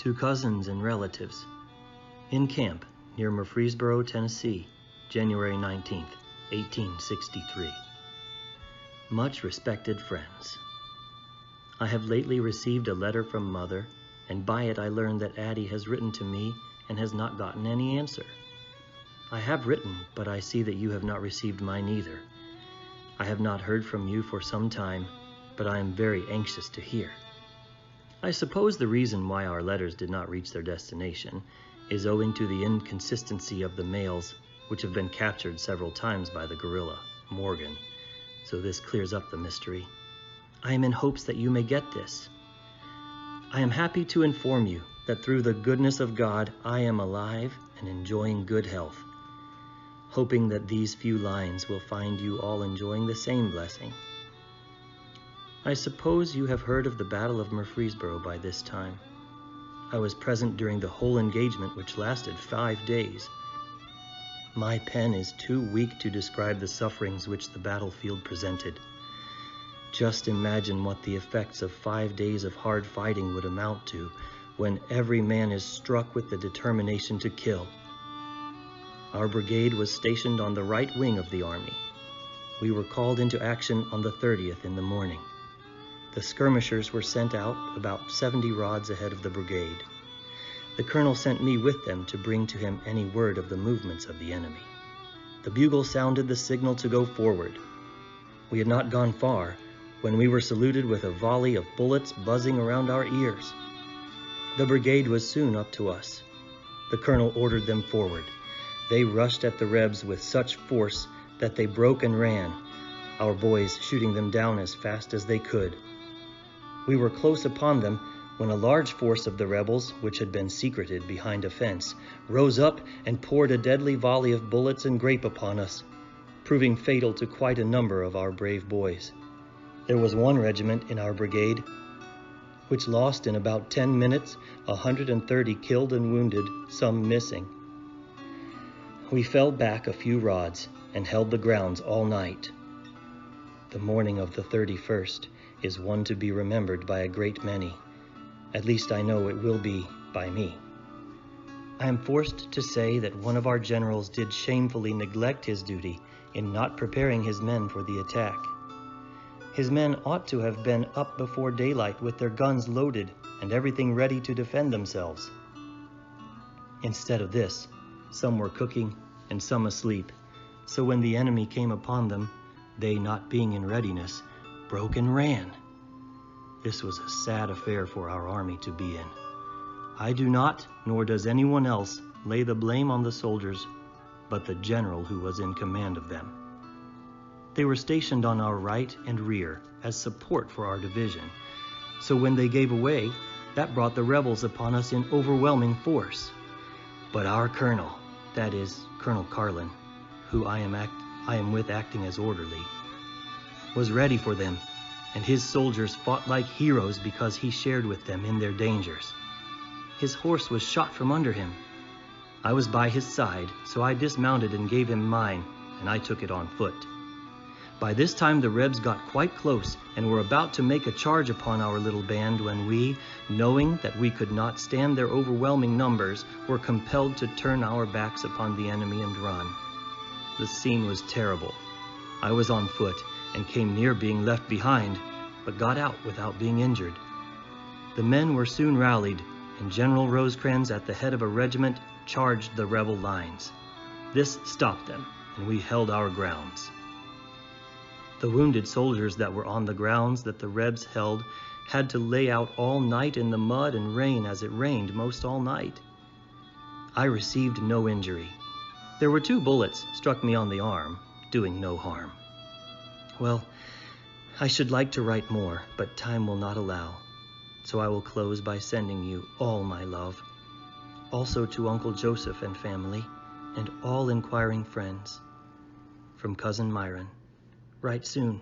To cousins and relatives. In camp near Murfreesboro, Tennessee, January 19th, 1863. Much respected friends, I have lately received a letter from Mother, and by it I learned that Addie has written to me and has not gotten any answer. I have written, but I see that you have not received mine either. I have not heard from you for some time, but I am very anxious to hear. I suppose the reason why our letters did not reach their destination is owing to the inconsistency of the mails, which have been captured several times by the guerrilla, Morgan, so this clears up the mystery. I am in hopes that you may get this. I am happy to inform you that through the goodness of God, I am alive and enjoying good health, hoping that these few lines will find you all enjoying the same blessing. I suppose you have heard of the Battle of Murfreesboro by this time. I was present during the whole engagement, which lasted 5 days. My pen is too weak to describe the sufferings which the battlefield presented. Just imagine what the effects of 5 days of hard fighting would amount to when every man is struck with the determination to kill. Our brigade was stationed on the right wing of the army. We were called into action on the 30th in the morning. The skirmishers were sent out about 70 rods ahead of the brigade. The colonel sent me with them to bring to him any word of the movements of the enemy. The bugle sounded the signal to go forward. We had not gone far when we were saluted with a volley of bullets buzzing around our ears. The brigade was soon up to us. The colonel ordered them forward. They rushed at the Rebs with such force that they broke and ran, our boys shooting them down as fast as they could. We were close upon them when a large force of the rebels, which had been secreted behind a fence, rose up and poured a deadly volley of bullets and grape upon us, proving fatal to quite a number of our brave boys. There was one regiment in our brigade which lost in about 10 minutes 130 killed and wounded, some missing. We fell back a few rods and held the grounds all night. The morning of the 31st is one to be remembered by a great many. At least I know it will be by me. I am forced to say that one of our generals did shamefully neglect his duty in not preparing his men for the attack. His men ought to have been up before daylight with their guns loaded and everything ready to defend themselves. Instead of this, some were cooking and some asleep, so when the enemy came upon them, they not being in readiness, broke and ran. This was a sad affair for our army to be in. I do not, nor does anyone else, lay the blame on the soldiers, but the general who was in command of them. They were stationed on our right and rear as support for our division, so when they gave away, that brought the rebels upon us in overwhelming force. But our colonel, that is, Colonel Carlin, who I am with acting as orderly, was ready for them, and his soldiers fought like heroes because he shared with them in their dangers. His horse was shot from under him. I was by his side, so I dismounted and gave him mine, and I took it on foot. By this time the Rebs got quite close and were about to make a charge upon our little band when we, knowing that we could not stand their overwhelming numbers, were compelled to turn our backs upon the enemy and run. The scene was terrible. I was on foot and came near being left behind, but got out without being injured. The men were soon rallied, and General Rosecrans, at the head of a regiment, charged the rebel lines. This stopped them, and we held our grounds. The wounded soldiers that were on the grounds that the Rebs held had to lay out all night in the mud and rain, as it rained most all night. I received no injury. There were 2 bullets struck me on the arm, doing no harm. Well, I should like to write more, but time will not allow, so I will close by sending you all my love, also to Uncle Joseph and family, and all inquiring friends. From Cousin Myron. Write soon.